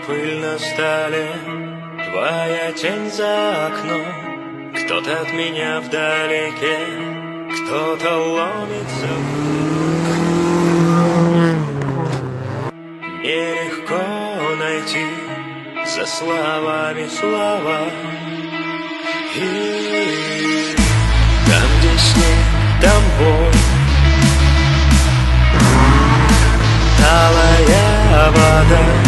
пыль на столе, твоя тень за окном. Кто-то от меня вдалеке, кто-то ломится. Нелегко найти за словами слова. И там, где снег, там боль, талая вода.